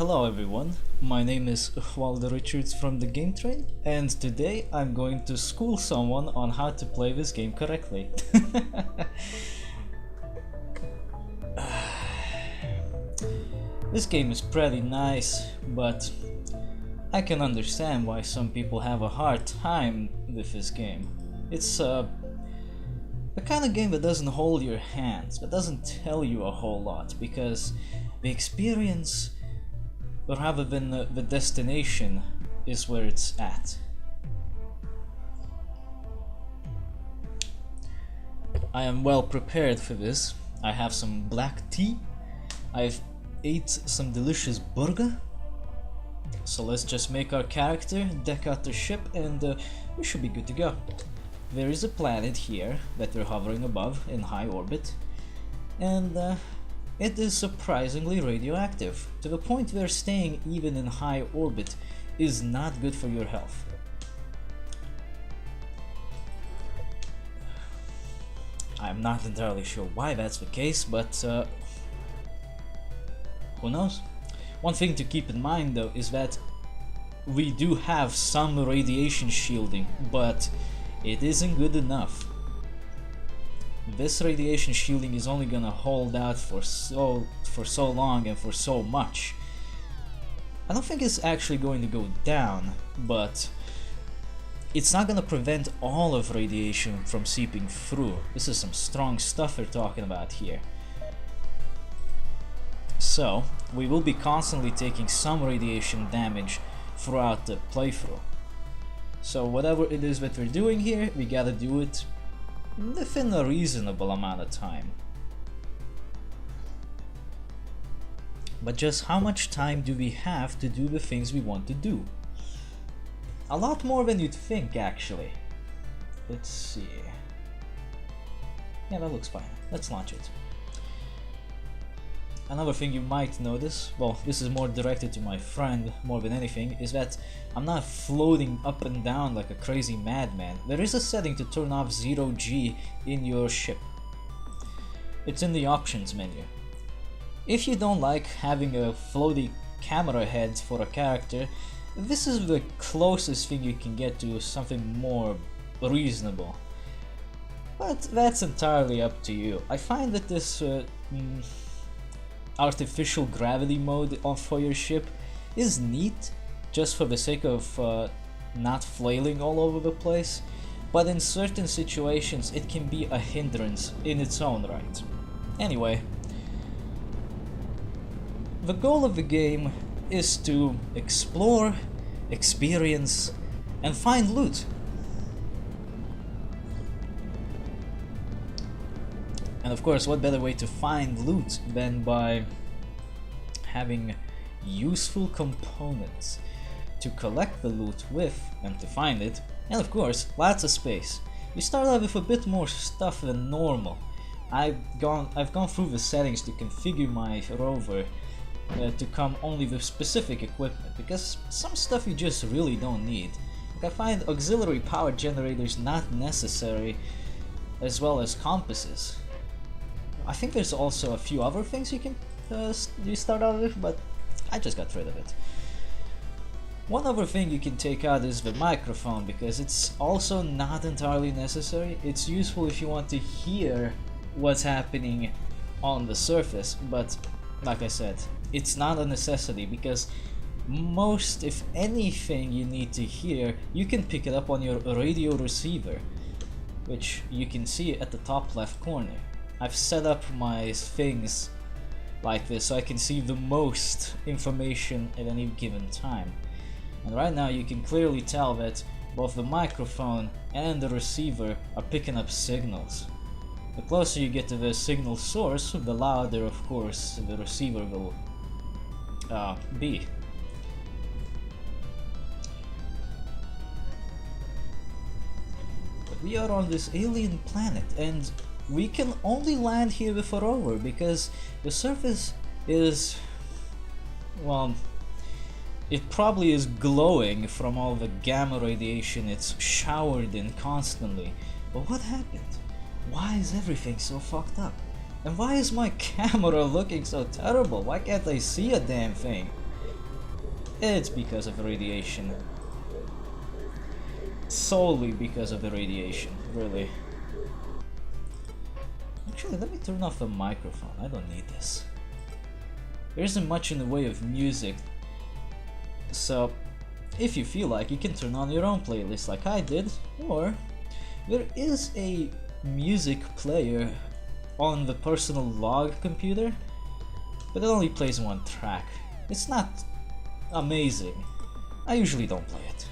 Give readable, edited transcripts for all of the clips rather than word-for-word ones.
Hello everyone, my name is Waldo Richards from DaGameTrain, and today I'm going to school someone on how to play this game correctly. This game is pretty nice, but I can understand why some people have a hard time with this game. It's the kind of game that doesn't hold your hands, but doesn't tell you a whole lot, because the experience rather than the destination is where it's at. I am well prepared for this. I have some black tea, I've ate some delicious burger, so let's just make our character, deck out the ship, and we should be good to go. There is a planet here that we're hovering above in high orbit, and it is surprisingly radioactive, to the point where staying even in high orbit is not good for your health. I'm not entirely sure why that's the case, but who knows? One thing to keep in mind though is that we do have some radiation shielding, but it isn't good enough. This radiation shielding is only gonna hold out for so long and for so much. I don't think it's actually going to go down, but it's not gonna prevent all of radiation from seeping through. This is some strong stuff we're talking about here. So, we will be constantly taking some radiation damage throughout the playthrough. So whatever it is that we're doing here, we gotta do it within a reasonable amount of time. But just how much time do we have to do the things we want to do? A lot more than you'd think, actually. Let's see. Yeah, that looks fine. Let's launch it. Another thing you might notice, well, this is more directed to my friend more than anything, is that I'm not floating up and down like a crazy madman. There is a setting to turn off 0G in your ship. It's in the options menu. If you don't like having a floaty camera head for a character, this is the closest thing you can get to something more reasonable. But that's entirely up to you. I find that this artificial gravity mode for your ship is neat, just for the sake of not flailing all over the place, but in certain situations it can be a hindrance in its own right. Anyway, the goal of the game is to explore, experience, and find loot. And of course, what better way to find loot than by having useful components to collect the loot with and to find it, and of course, lots of space. You start out with a bit more stuff than normal. I've gone through the settings to configure my rover to come only with specific equipment, because some stuff you just really don't need. Like I find auxiliary power generators not necessary, as well as compasses. I think there's also a few other things you can you start out with, but I just got rid of it. One other thing you can take out is the microphone, because it's also not entirely necessary. It's useful if you want to hear what's happening on the surface, but like I said, it's not a necessity, because most, if anything you need to hear, you can pick it up on your radio receiver, which you can see at the top left corner. I've set up my things like this so I can see the most information at any given time. And right now you can clearly tell that both the microphone and the receiver are picking up signals. The closer you get to the signal source, the louder, of course, the receiver will be. But we are on this alien planet, and we can only land here with a rover because the surface is, well, it probably is glowing from all the gamma radiation it's showered in constantly. But what happened? Why is everything so fucked up? And why is my camera looking so terrible? Why can't I see a damn thing? It's because of the radiation. Solely because of the radiation, really. Actually, let me turn off the microphone. I don't need this. There isn't much in the way of music, so if you feel like, you can turn on your own playlist like I did, or there is a music player on the personal log computer, but it only plays one track. It's not amazing. I usually don't play it.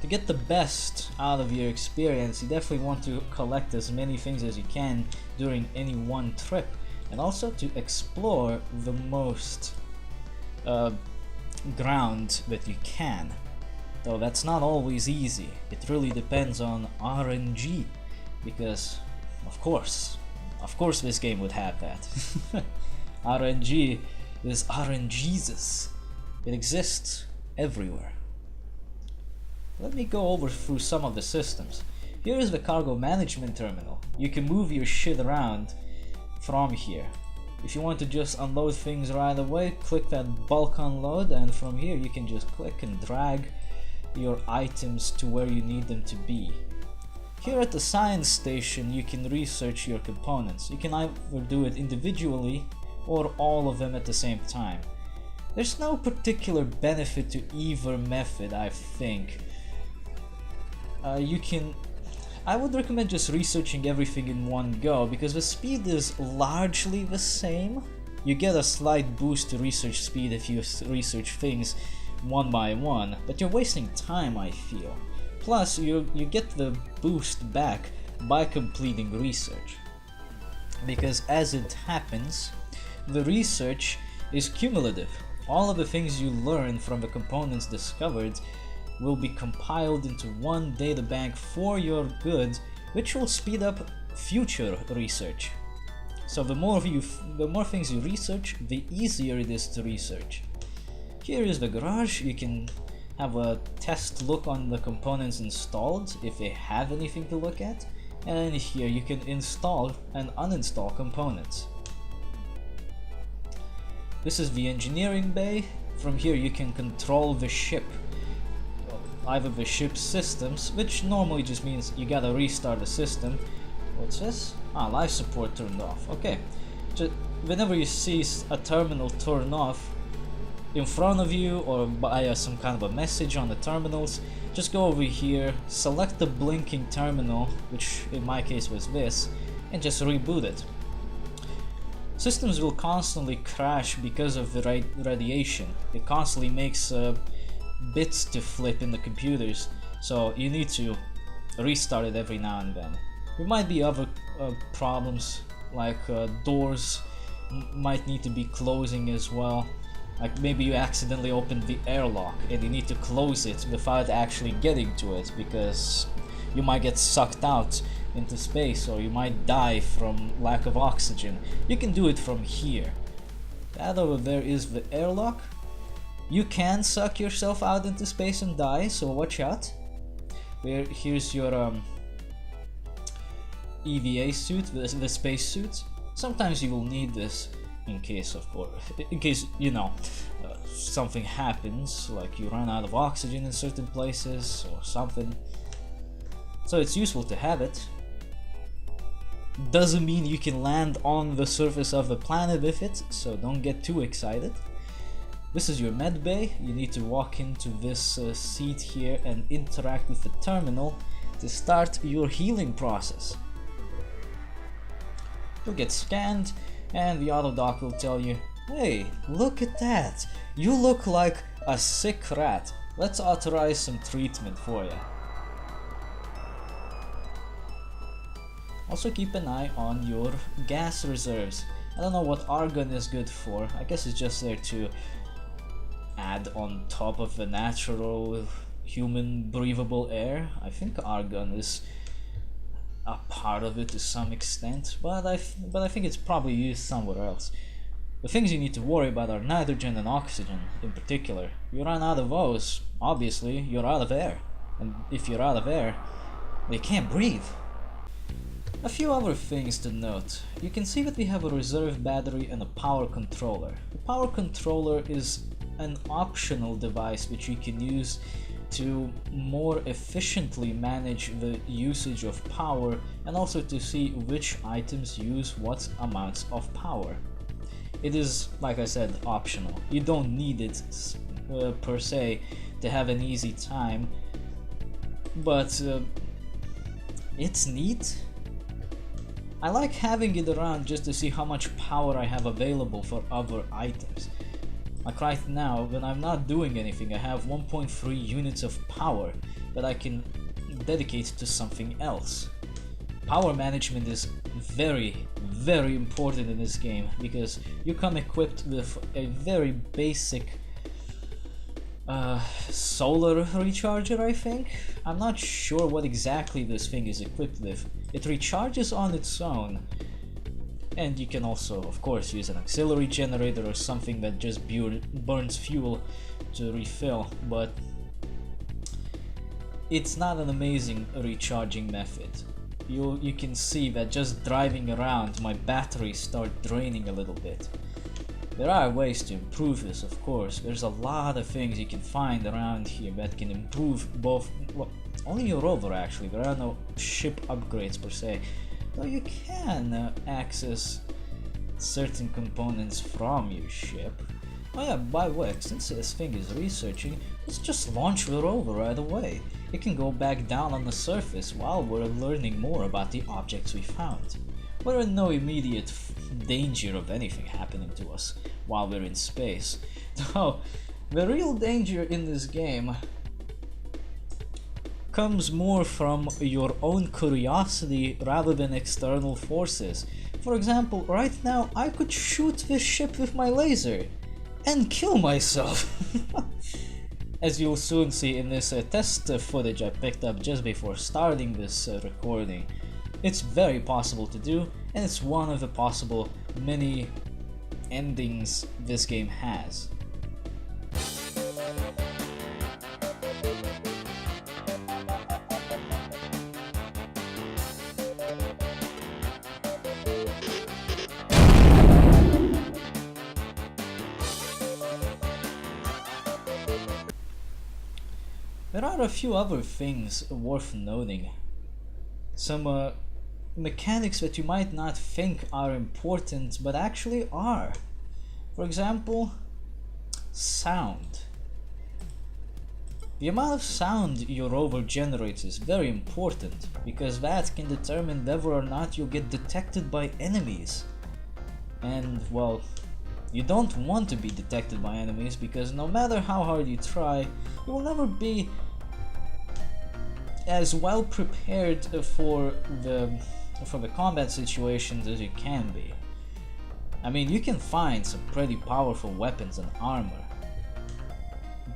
To get the best out of your experience, you definitely want to collect as many things as you can during any one trip, and also to explore the most ground that you can. Though that's not always easy. It really depends on RNG, because of course this game would have that. RNG is RNGesus. It exists everywhere. Let me go over through some of the systems. Here is the cargo management terminal. You can move your shit around from here. If you want to just unload things right away, click that bulk unload, and from here you can just click and drag your items to where you need them to be. Here at the science station you can research your components. You can either do it individually or all of them at the same time. There's no particular benefit to either method, I think. I would recommend just researching everything in one go, because the speed is largely the same. You get a slight boost to research speed if you research things one by one, but you're wasting time, I feel. Plus, you get the boost back by completing research. Because as it happens, the research is cumulative. All of the things you learn from the components discovered will be compiled into one databank for your good, which will speed up future research. So the more things you research, the easier it is to research. Here is the garage. You can have a test look on the components installed if they have anything to look at, and here you can install and uninstall components. This is the engineering bay. From here you can control the ship, either the ship's systems, which normally just means you gotta restart the system. What's this? Ah, life support turned off. Okay. Just whenever you see a terminal turn off in front of you or by some kind of a message on the terminals, just go over here, select the blinking terminal, which in my case was this, and just reboot it. Systems will constantly crash because of the radiation. It constantly makes bits to flip in the computers, so you need to restart it every now and then. There might be other problems, like doors might need to be closing as well. Like maybe you accidentally opened the airlock and you need to close it without actually getting to it, because you might get sucked out into space, or you might die from lack of oxygen. You can do it from here. That over there is the airlock. You can suck yourself out into space and die, so watch out. Here's your EVA suit, the space suit. Sometimes you will need this in case, of course, you know, something happens, like you run out of oxygen in certain places or something. So it's useful to have it. Doesn't mean you can land on the surface of the planet with it, so don't get too excited. This is your med bay. You need to walk into this seat here and interact with the terminal to start your healing process. You'll get scanned and the auto doc will tell you, hey, look at that, you look like a sick rat, let's authorize some treatment for you. Also keep an eye on your gas reserves. I don't know what argon is good for. I guess it's just there to add on top of the natural human breathable air. I think argon is a part of it to some extent, but I think it's probably used somewhere else. The things you need to worry about are nitrogen and oxygen in particular. You run out of those, obviously you're out of air, and if you're out of air, you can't breathe. A few other things to note. You can see that we have a reserve battery and a power controller. The power controller is an optional device which you can use to more efficiently manage the usage of power and also to see which items use what amounts of power. It is, like I said, optional. You don't need it per se to have an easy time, but it's neat. I like having it around just to see how much power I have available for other items. Like right now, when I'm not doing anything, I have 1.3 units of power that I can dedicate to something else. Power management is very, very important in this game because you come equipped with a very basic solar recharger, I think. I'm not sure what exactly this thing is equipped with. It recharges on its own, and you can also, of course, use an auxiliary generator or something that just burns fuel to refill, but it's not an amazing recharging method. You can see that just driving around, my batteries start draining a little bit. There are ways to improve this, of course. There's a lot of things you can find around here that can improve both, well, only your rover actually. There are no ship upgrades per se, though you can access certain components from your ship. Oh yeah, by the way, since this thing is researching, let's just launch the rover right away. It can go back down on the surface while we're learning more about the objects we found. We're in no immediate danger of anything happening to us while we're in space. Though, the real danger in this game comes more from your own curiosity rather than external forces. For example, right now I could shoot this ship with my laser and kill myself. As you'll soon see in this test footage I picked up just before starting this recording. It's very possible to do, and it's one of the possible many endings this game has. There are a few other things worth noting. Some mechanics that you might not think are important, but actually are. For example, sound. The amount of sound your rover generates is very important, because that can determine whether or not you'll get detected by enemies. And, well, you don't want to be detected by enemies, because no matter how hard you try, you will never be as well prepared for the combat situations as you can be. I mean, you can find some pretty powerful weapons and armor,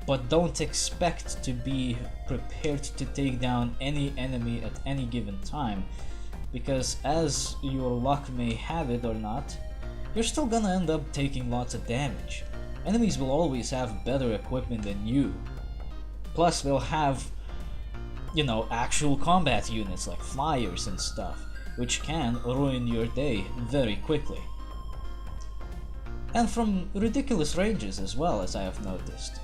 but don't expect to be prepared to take down any enemy at any given time, because as your luck may have it or not, you're still gonna end up taking lots of damage. Enemies will always have better equipment than you, plus they'll have, you know, actual combat units like flyers and stuff, which can ruin your day very quickly. And from ridiculous ranges as well, as I have noticed.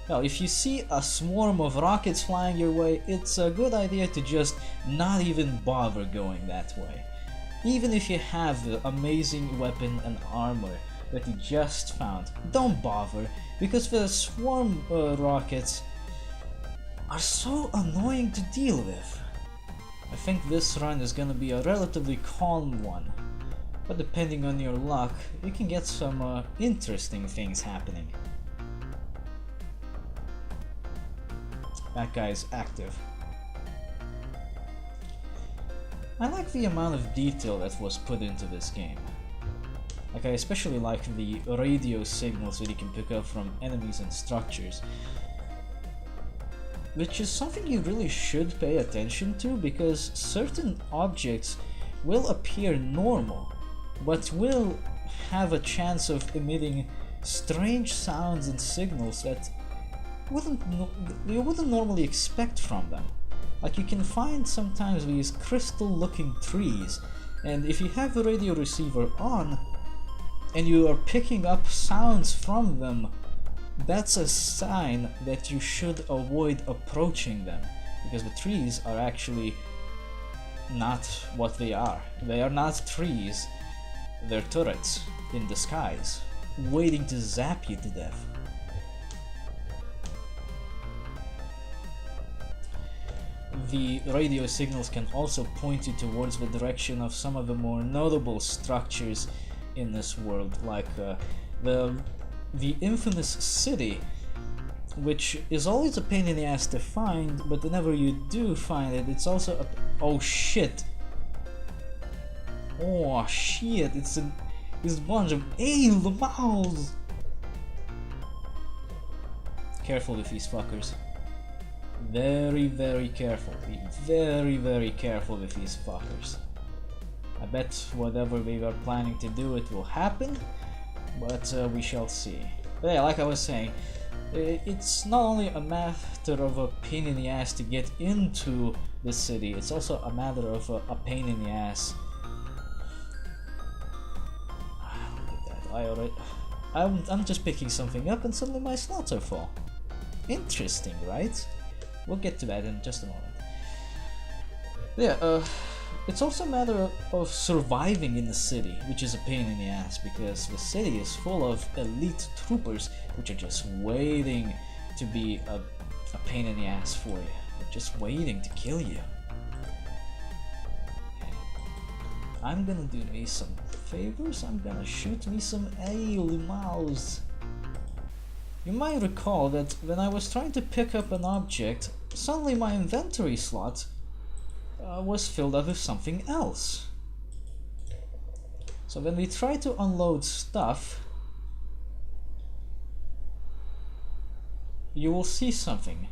Now, if you see a swarm of rockets flying your way, it's a good idea to just not even bother going that way. Even if you have the amazing weapon and armor that you just found, don't bother, because the swarm rockets are so annoying to deal with. I think this run is gonna be a relatively calm one, but depending on your luck, you can get some interesting things happening. That guy's active. I like the amount of detail that was put into this game. Like, I especially like the radio signals that you can pick up from enemies and structures, which is something you really should pay attention to, because certain objects will appear normal, but will have a chance of emitting strange sounds and signals that you wouldn't normally expect from them. Like, you can find sometimes these crystal looking trees, and if you have the radio receiver on and you are picking up sounds from them, that's a sign that you should avoid approaching them, because the trees are actually not what they are. They are not trees, they're turrets in disguise, waiting to zap you to death. The radio signals can also point you towards the direction of some of the more notable structures in this world, like the infamous city, which is always a pain in the ass to find, but whenever you do find it, it's also a... Oh shit! Oh shit, it's a bunch of... Hey, Lamals! Careful with these fuckers. Very, very careful. Be very, very careful with these fuckers. I bet whatever they are planning to do, it will happen, but we shall see. But yeah, like I was saying, it's not only a matter of a pain in the ass to get into the city, it's also a matter of a pain in the ass. Look at that, I'm just picking something up and suddenly my slots are full. Interesting, right? We'll get to that in just a moment. Yeah, it's also a matter of surviving in the city, which is a pain in the ass, because the city is full of elite troopers which are just waiting to be a pain in the ass for you. They're just waiting to kill you. I'm gonna do me some favors. I'm gonna shoot me some mouse. You might recall that when I was trying to pick up an object, suddenly my inventory slot was filled up with something else. So when we try to unload stuff, you will see something.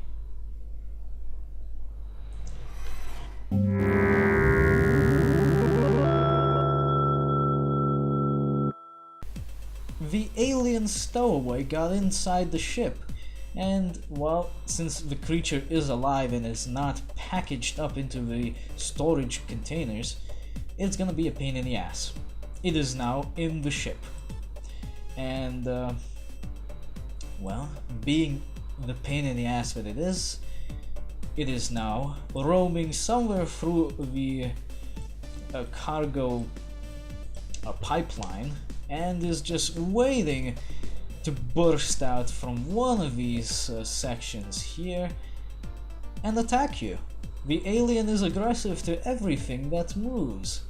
The alien stowaway got inside the ship, and well, since the creature is alive and is not packaged up into the storage containers, it's gonna be a pain in the ass. It is now in the ship, and well, being the pain in the ass that it is now roaming somewhere through the cargo pipeline, and is just waiting to burst out from one of these sections here and attack you. The alien is aggressive to everything that moves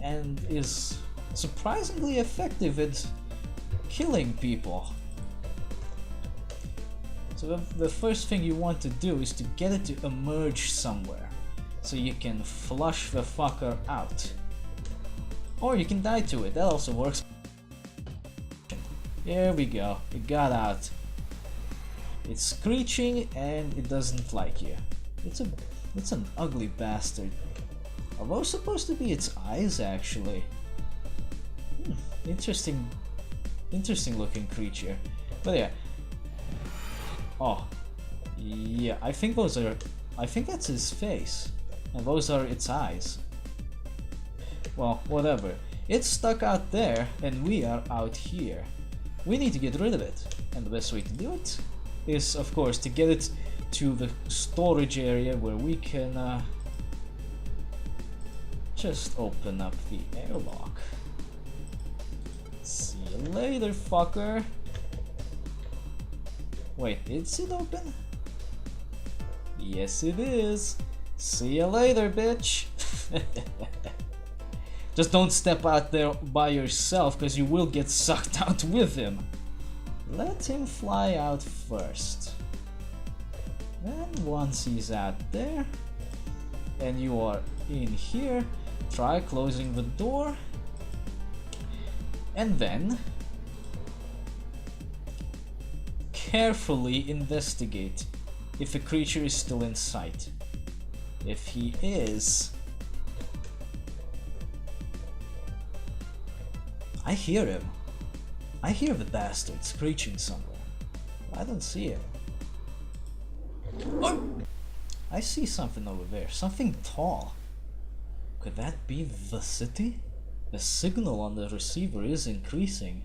and is surprisingly effective at killing people. So the first thing you want to do is to get it to emerge somewhere so you can flush the fucker out. Or you can die to it, that also works. There we go, it got out. It's screeching and it doesn't like you. It's an ugly bastard. Are those supposed to be its eyes, actually? Interesting looking creature. But yeah. Oh, yeah, I think that's his face, and those are its eyes. Well, whatever. It's stuck out there, and we are out here. We need to get rid of it, and the best way to do it is, of course, to get it to the storage area where we can just open up the airlock. See you later, fucker. Wait, is it open? Yes, it is. See you later, bitch. Just don't step out there by yourself, because you will get sucked out with him. Let him fly out first. Then once he's out there, and you are in here, try closing the door. And then carefully investigate if the creature is still in sight. If he is, I hear him. I hear the bastard screeching somewhere. I don't see him. Oh! I see something over there, something tall. Could that be the city? The signal on the receiver is increasing.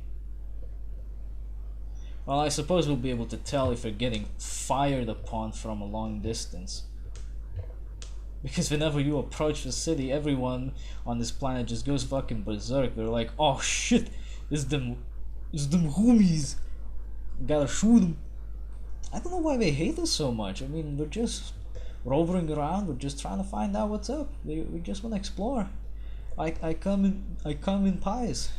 Well, I suppose we'll be able to tell if we're getting fired upon from a long distance. Because whenever you approach the city, everyone on this planet just goes fucking berserk. They're like, oh shit, it's them homies. Gotta shoot them. I don't know why they hate us so much. I mean, we're just rovering around. We're just trying to find out what's up. We just want to explore. I come in pies.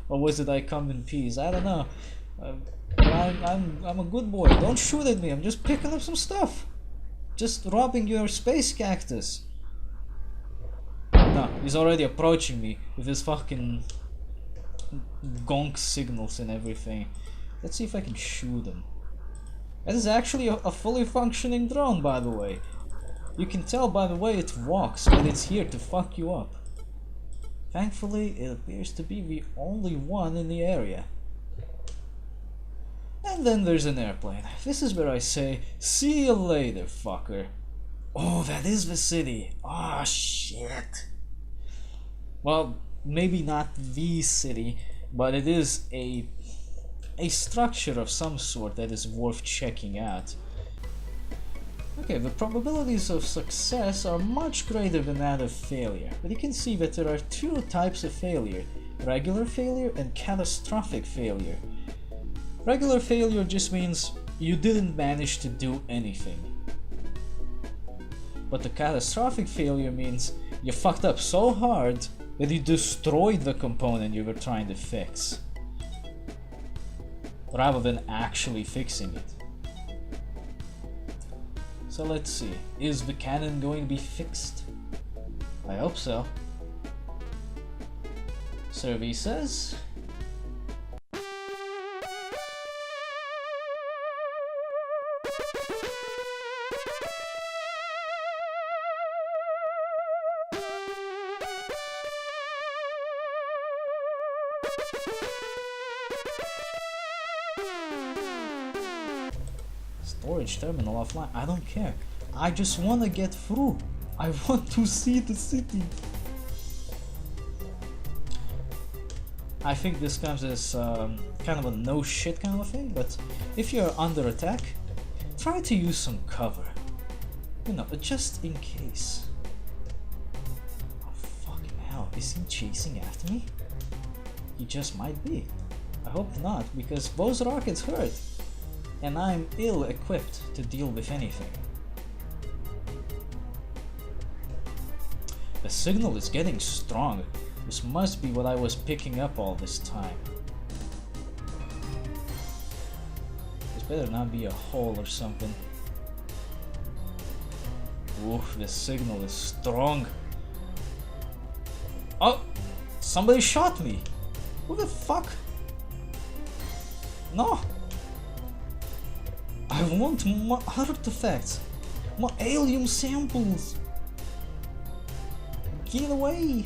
Or was it I come in peas? I don't know. But I'm a good boy. Don't shoot at me. I'm just picking up some stuff. Just robbing your space cactus. No, he's already approaching me with his fucking gonk signals and everything. Let's see if I can shoot him. That is actually a fully functioning drone, by the way. You can tell by the way it walks that it's here to fuck you up. Thankfully, it appears to be the only one in the area. And then there's an airplane. This is where I say, see you later, fucker. Oh, that is the city. Ah, shit. Well, maybe not the city, but it is a structure of some sort that is worth checking out. Okay, the probabilities of success are much greater than that of failure, but you can see that there are two types of failure: regular failure and catastrophic failure. Regular failure just means you didn't manage to do anything. But the catastrophic failure means you fucked up so hard that you destroyed the component you were trying to fix, rather than actually fixing it. So let's see, is the cannon going to be fixed? I hope so. Survey says... Storage terminal offline. I don't care. I just want to get through. I want to see the city. I think this comes as kind of a no shit kind of thing, but if you're under attack, try to use some cover. You know, just in case. Oh fucking hell, is he chasing after me? He just might be. I hope not, because those rockets hurt. And I'm ill-equipped to deal with anything. The signal is getting strong. This must be what I was picking up all this time. This better not be a hole or something. Oof, the signal is strong. Oh! Somebody shot me! Who the fuck? No! I want more artifacts, more alien samples. Get away!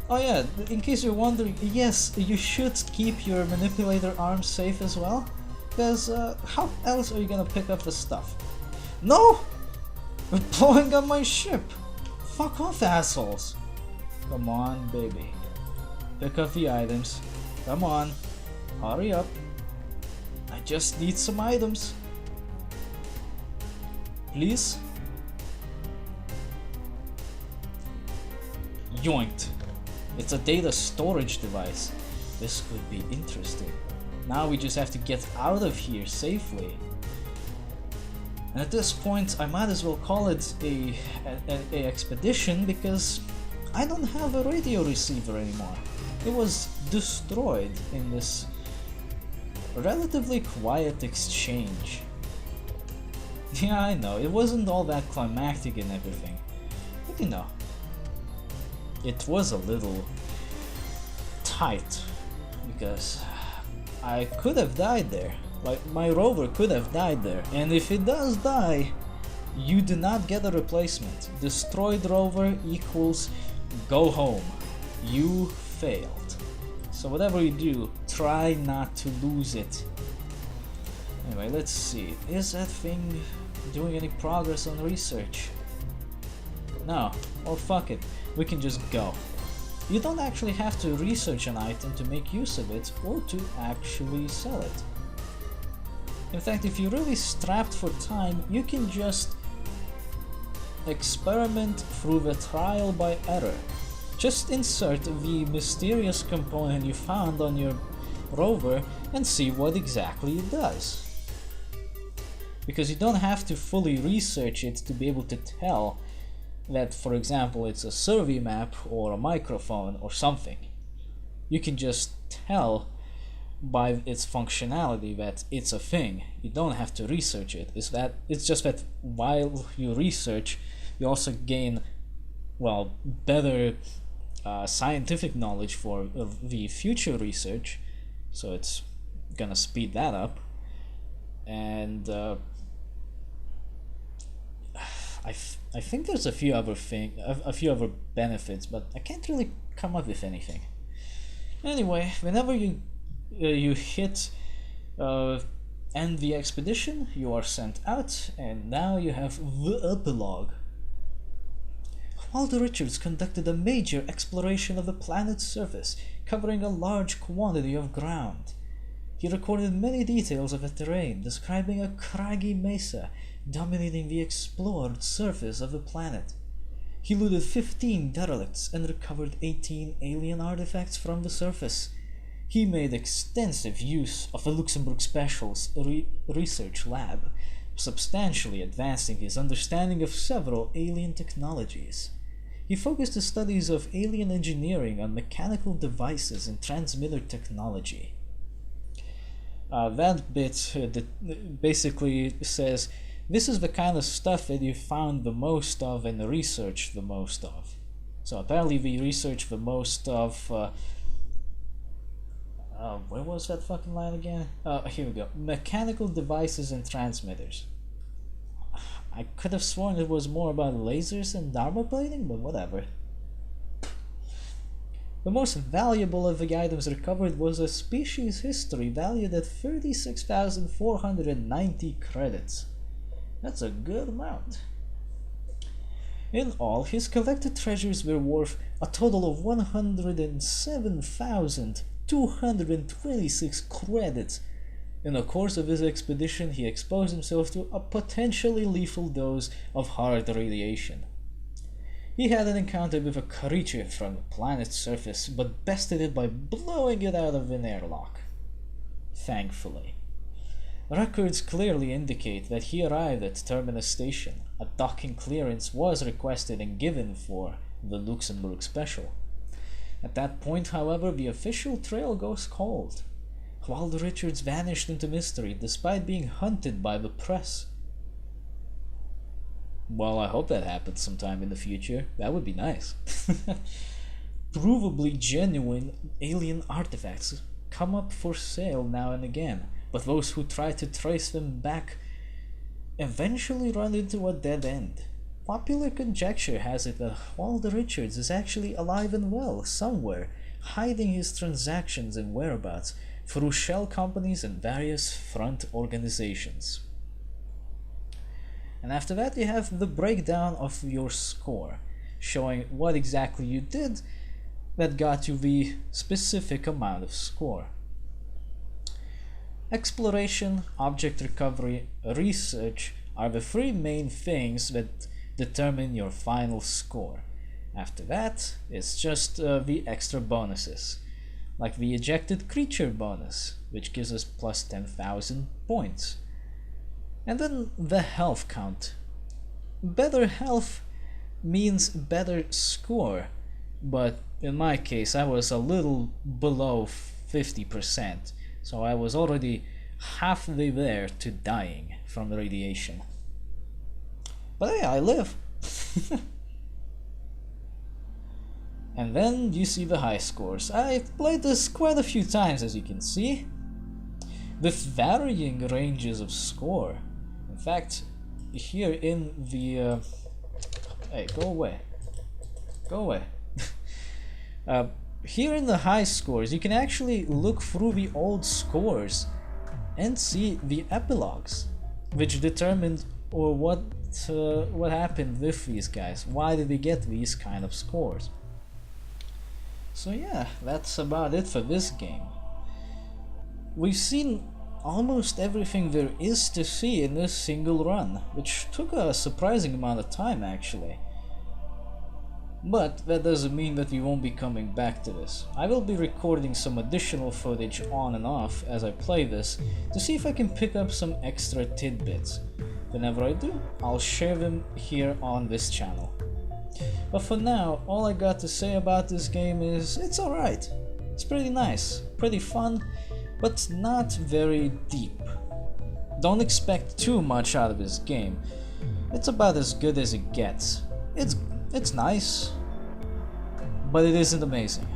Oh yeah, in case you're wondering, yes, you should keep your manipulator arms safe as well, because how else are you gonna pick up the stuff? No! We're blowing up my ship! Fuck off, assholes! Come on, baby. Pick up the items. Come on. Hurry up. I just need some items. Please? Yoinked. It's a data storage device. This could be interesting. Now we just have to get out of here safely. And at this point I might as well call it a expedition, because I don't have a radio receiver anymore. It was destroyed in this relatively quiet exchange. Yeah, I know, it wasn't all that climactic and everything, but you know, it was a little tight, because I could have died there. Like, my rover could have died there, and if it does die, you do not get a replacement. Destroyed rover equals go home. You failed. So whatever you do, try not to lose it. Anyway, let's see. Is that thing doing any progress on research? No. Well, fuck it. We can just go. You don't actually have to research an item to make use of it or to actually sell it. In fact, if you're really strapped for time, you can just experiment through the trial by error. Just insert the mysterious component you found on your rover and see what exactly it does. Because you don't have to fully research it to be able to tell that, for example, it's a survey map or a microphone or something. You can just tell by its functionality that it's a thing. You don't have to research it. It's just that while you research, you also gain, well, better scientific knowledge for the future research, so it's gonna speed that up. And I think there's a few other benefits, but I can't really come up with anything. Anyway, whenever you hit end the expedition, you are sent out, and now you have the Epilogue. Walter Richards conducted a major exploration of the planet's surface, covering a large quantity of ground. He recorded many details of the terrain, describing a craggy mesa dominating the explored surface of the planet. He looted 15 derelicts and recovered 18 alien artifacts from the surface. He made extensive use of the Luxembourg Special's research lab, substantially advancing his understanding of several alien technologies. He focused his studies of alien engineering on mechanical devices and transmitter technology. That bit basically says, this is the kind of stuff that you found the most of and researched the most of. So apparently we researched the most of... where was that fucking line again? Here we go. Mechanical devices and transmitters. I could have sworn it was more about lasers and armor plating, but whatever. The most valuable of the items recovered was a species history valued at 36,490 credits. That's a good amount. In all, his collected treasures were worth a total of 107,226 credits. In the course of his expedition, he exposed himself to a potentially lethal dose of hard radiation. He had an encounter with a creature from the planet's surface, but bested it by blowing it out of an airlock. Thankfully. Records clearly indicate that he arrived at Terminus Station. A docking clearance was requested and given for the Luxembourg Special. At that point, however, the official trail goes cold. Walter Richards vanished into mystery despite being hunted by the press. Well, I hope that happens sometime in the future. That would be nice. Provably genuine alien artifacts come up for sale now and again, but those who try to trace them back eventually run into a dead end. Popular conjecture has it that Walter Richards is actually alive and well somewhere, hiding his transactions and whereabouts through shell companies and various front organizations. And after that you have the breakdown of your score, showing what exactly you did that got you the specific amount of score. Exploration, object recovery, research are the three main things that determine your final score. After that, it's just the extra bonuses, like the ejected creature bonus, which gives us plus 10,000 points. And then the health count. Better health means better score, but in my case I was a little below 50%, so I was already halfway there to dying from the radiation. But hey, I live! And then you see the high scores. I've played this quite a few times, as you can see, with varying ranges of score. In fact, here in the hey, go away, go away. Here in the high scores, you can actually look through the old scores and see the epilogues, which determined or what happened with these guys. Why did we get these kind of scores? So yeah, that's about it for this game. We've seen almost everything there is to see in this single run, which took a surprising amount of time actually. But that doesn't mean that we won't be coming back to this. I will be recording some additional footage on and off as I play this to see if I can pick up some extra tidbits. Whenever I do, I'll share them here on this channel. But for now, all I got to say about this game is it's alright. It's pretty nice, pretty fun, but not very deep. Don't expect too much out of this game. It's about as good as it gets. It's nice, but it isn't amazing.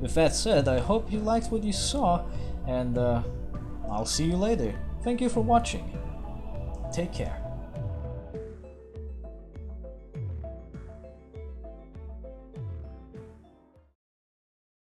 With that said, I hope you liked what you saw, and I'll see you later. Thank you for watching. Take care.